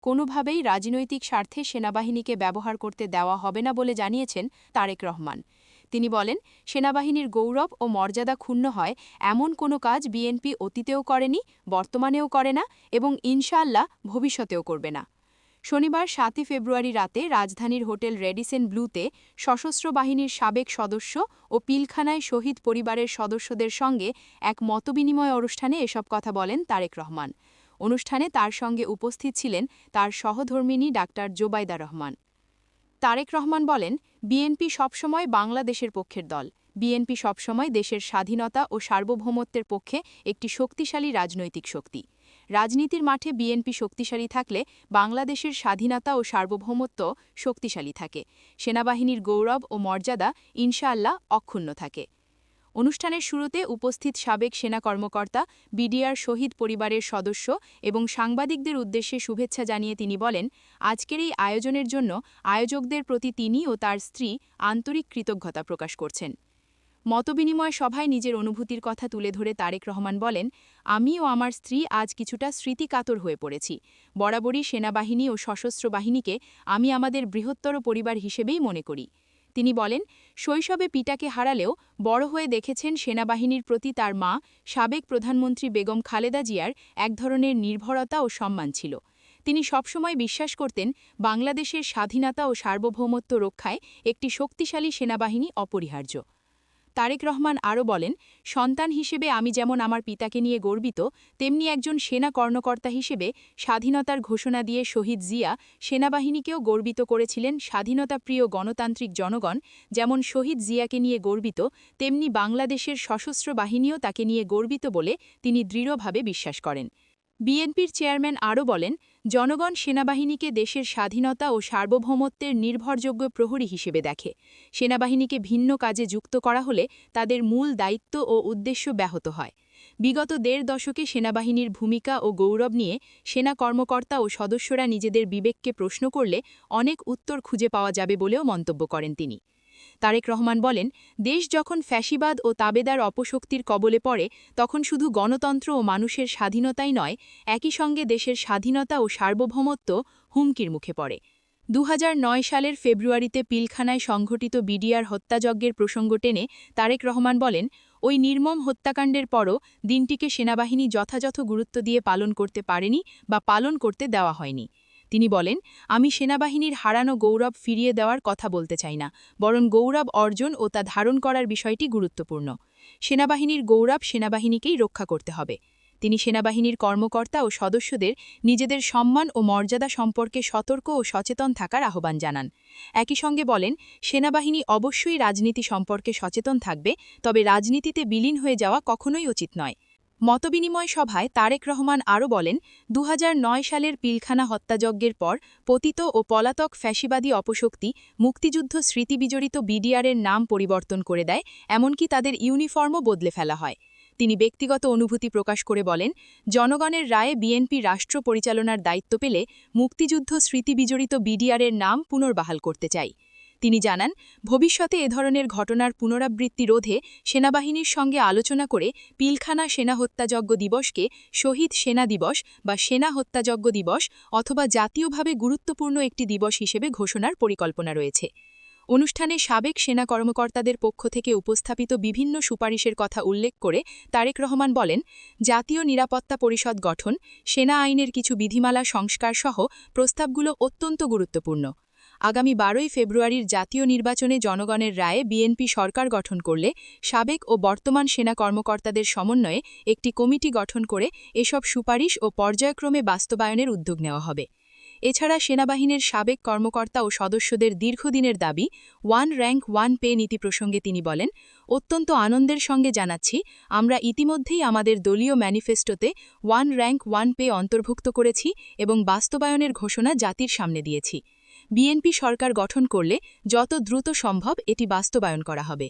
কোনোভাবেই রাজনৈতিক স্বার্থে সেনাবাহিনীকে ব্যবহার করতে দেওয়া হবে না বলে জানিয়েছেন তারেক রহমান। তিনি বলেন, সেনাবাহিনীর গৌরব ও মর্যাদা ক্ষুণ্ণ হয় এমন কোনো কাজ বিএনপি অতীতেও করেনি, বর্তমানেও করে না এবং ইনশাআল্লাহ ভবিষ্যতেও করবে না। শনিবার ৭ ফেব্রুয়ারি রাতে রাজধানীর হোটেল রেডিসন ব্লুতে সশস্ত্র বাহিনীর সাবেক সদস্য ও পিলখানায় শহীদ পরিবারের সদস্যদের সঙ্গে এক মতবিনিময় অনুষ্ঠানে এসব কথা বলেন তারেক রহমান। অনুষ্ঠানে তার সঙ্গে উপস্থিত ছিলেন তার সহধর্মিণী ডাক্তার জোবাইদা রহমান। তারেক রহমান বলেন, বিএনপি সবসময় বাংলাদেশের পক্ষের দল। বিএনপি সবসময় দেশের স্বাধীনতা ও সার্বভৌমত্বের পক্ষে একটি শক্তিশালী রাজনৈতিক শক্তি। রাজনীতির মাঠে বিএনপি শক্তিশালী থাকলে বাংলাদেশের স্বাধীনতা ও সার্বভৌমত্ব শক্তিশালী থাকে। সেনাবাহিনীর গৌরব ও মর্যাদা ইনশাআল্লাহ অক্ষুণ্ণ থাকে। অনুষ্ঠানের শুরুতে উপস্থিত সাবেক সেনা কর্মকর্তা, বিডিআর শহীদ পরিবারের সদস্য এবং সাংবাদিকদের উদ্দেশ্যে শুভেচ্ছা জানিয়ে তিনি বলেন, আজকের এই আয়োজনের জন্য আয়োজকদের প্রতি তিনি ও তার স্ত্রী আন্তরিক কৃতজ্ঞতা প্রকাশ করছেন। মতবিনিময় সভায় নিজের অনুভূতির কথা তুলে ধরে তারেক রহমান বলেন, আমি ও আমার স্ত্রী আজ কিছুটা স্মৃতিকাতর হয়ে পড়েছি। বরাবরই সেনাবাহিনী ও সশস্ত্র বাহিনীকে আমি আমাদের বৃহত্তর পরিবার হিসেবেই মনে করি। তিনি বলেন, শৈশবে পিতাকে হারালেও বড় হয়ে দেখেছেন সেনাবাহিনীর প্রতি তার মা, সাবেক প্রধানমন্ত্রী বেগম খালেদা জিয়ার এক ধরনের নির্ভরতা ও সম্মান ছিল। তিনি সবসময় বিশ্বাস করতেন, বাংলাদেশের স্বাধীনতা ও সার্বভৌমত্ব রক্ষায় একটি শক্তিশালী সেনাবাহিনী অপরিহার্য। তারেক রহমান আরও বলেন, সন্তান হিসেবে আমি যেমন আমার পিতাকে নিয়ে গর্বিত, তেমনি একজন সেনা কর্মকর্তা হিসেবে স্বাধীনতার ঘোষণা দিয়ে শহীদ জিয়া সেনাবাহিনীকেও গর্বিত করেছিলেন। স্বাধীনতাপ্রিয় গণতান্ত্রিক জনগণ যেমন শহীদ জিয়াকে নিয়ে গর্বিত, তেমনি বাংলাদেশের সশস্ত্র বাহিনীও তাকে নিয়ে গর্বিত বলে তিনি দৃঢ়ভাবে বিশ্বাস করেন। বিএনপির চেয়ারম্যান আরও বলেন, জনগণ সেনাবাহিনীকে দেশের স্বাধীনতা ও সার্বভৌমত্বের নির্ভরযোগ্য প্রহরী হিসেবে দেখে। সেনাবাহিনীকে ভিন্ন কাজে যুক্ত করা হলে তাদের মূল দায়িত্ব ও উদ্দেশ্য ব্যাহত হয়। বিগত ১.৫ দশকে সেনাবাহিনীর ভূমিকা ও গৌরব নিয়ে সেনা কর্মকর্তা ও সদস্যরা নিজেদের বিবেককে প্রশ্ন করলে অনেক উত্তর খুঁজে পাওয়া যাবে বলেও মন্তব্য করেন তিনি। তারেক রহমান বলেন, দেশ যখন ফ্যাসিবাদ ও তাবেদার অপশক্তির কবলে পড়ে, তখন শুধু গণতন্ত্র ও মানুষের স্বাধীনতাই নয়, একই সঙ্গে দেশের স্বাধীনতা ও সার্বভৌমত্ব হুমকির মুখে পড়ে। ২০০৯ সালের ফেব্রুয়ারিতে পিলখানায় সংঘটিত বিডিআর হত্যাযজ্ঞের প্রসঙ্গ টেনে তারেক রহমান বলেন, ওই নির্মম হত্যাকাণ্ডের পরও দিনটিকে সেনাবাহিনী যথাযথ গুরুত্ব দিয়ে পালন করতে পারেনি বা পালন করতে দেওয়া হয়নি। তিনি বলেন, আমি সেনাবাহিনীর হারানো গৌরব ফিরিয়ে দেওয়ার কথা বলতে চাই না, বরং গৌরব অর্জন ও তা ধারণ করার বিষয়টি গুরুত্বপূর্ণ। সেনাবাহিনীর গৌরব সেনাবাহিনীকেই রক্ষা করতে হবে। তিনি সেনাবাহিনীর কর্মকর্তা ও সদস্যদের নিজেদের সম্মান ও মর্যাদা সম্পর্কে সতর্ক ও সচেতন থাকার আহ্বান জানান। একই সঙ্গে বলেন, সেনাবাহিনী অবশ্যই রাজনীতি সম্পর্কে সচেতন থাকবে, তবে রাজনীতিতে বিলীন হয়ে যাওয়া কখনোই উচিত নয়। মতবিনিময় সভায় তারেক রহমান আরও বলেন, ২০০৯ সালের পিলখানা হত্যাযজ্ঞের পর পতিত ও পলাতক ফ্যাসিবাদী অপশক্তি মুক্তিযুদ্ধ স্মৃতিবিজড়িত বিডিআরের নাম পরিবর্তন করে দেয়, এমনকি তাদের ইউনিফর্মও বদলে ফেলা হয়। তিনি ব্যক্তিগত অনুভূতি প্রকাশ করে বলেন, জনগণের রায়ে বিএনপি রাষ্ট্র পরিচালনার দায়িত্ব পেলে মুক্তিযুদ্ধ স্মৃতিবিজড়িত বিডিআরের নাম পুনর্বহাল করতে চাই। তিনি জানান, ভবিষ্যতে এ ধরনের ঘটনার পুনরাবৃত্তি রোধে সেনাবাহিনীর সঙ্গে আলোচনা করে পিলখানা সেনা হত্যাযজ্ঞ দিবসকে শহীদ সেনা দিবস বা সেনা হত্যাযজ্ঞ দিবস অথবা জাতীয়ভাবে গুরুত্বপূর্ণ একটি দিবস হিসেবে ঘোষণার পরিকল্পনা রয়েছে। অনুষ্ঠানে সাবেক সেনা কর্মকর্তাদের পক্ষ থেকে উপস্থাপিত বিভিন্ন সুপারিশের কথা উল্লেখ করে তারেক রহমান বলেন, জাতীয় নিরাপত্তা পরিষদ গঠন, সেনা আইনের কিছু বিধিমালা সংস্কার সহ প্রস্তাবগুলো অত্যন্ত গুরুত্বপূর্ণ। আগামী ১২ই ফেব্রুয়ারির জাতীয় নির্বাচনে জনগণের রায়ে বিএনপি সরকার গঠন করলে সাবেক ও বর্তমান সেনা কর্মকর্তাদের সমন্বয়ে একটি কমিটি গঠন করে এসব সুপারিশ ও পর্যায়ক্রমে বাস্তবায়নের উদ্যোগ নেওয়া হবে। এছাড়া সেনাবাহিনীর সাবেক কর্মকর্তা ও সদস্যদের দীর্ঘদিনের দাবি ওয়ান র্যাঙ্ক ওয়ান পে নীতি প্রসঙ্গে তিনি বলেন, অত্যন্ত আনন্দের সঙ্গে জানাচ্ছি, আমরা ইতিমধ্যেই আমাদের দলীয় ম্যানিফেস্টোতে ওয়ান র্যাঙ্ক ওয়ান পে অন্তর্ভুক্ত করেছি এবং বাস্তবায়নের ঘোষণা জাতির সামনে দিয়েছি। বিএনপি সরকার গঠন করলে যত দ্রুত সম্ভব এটি বাস্তবায়ন করা হবে।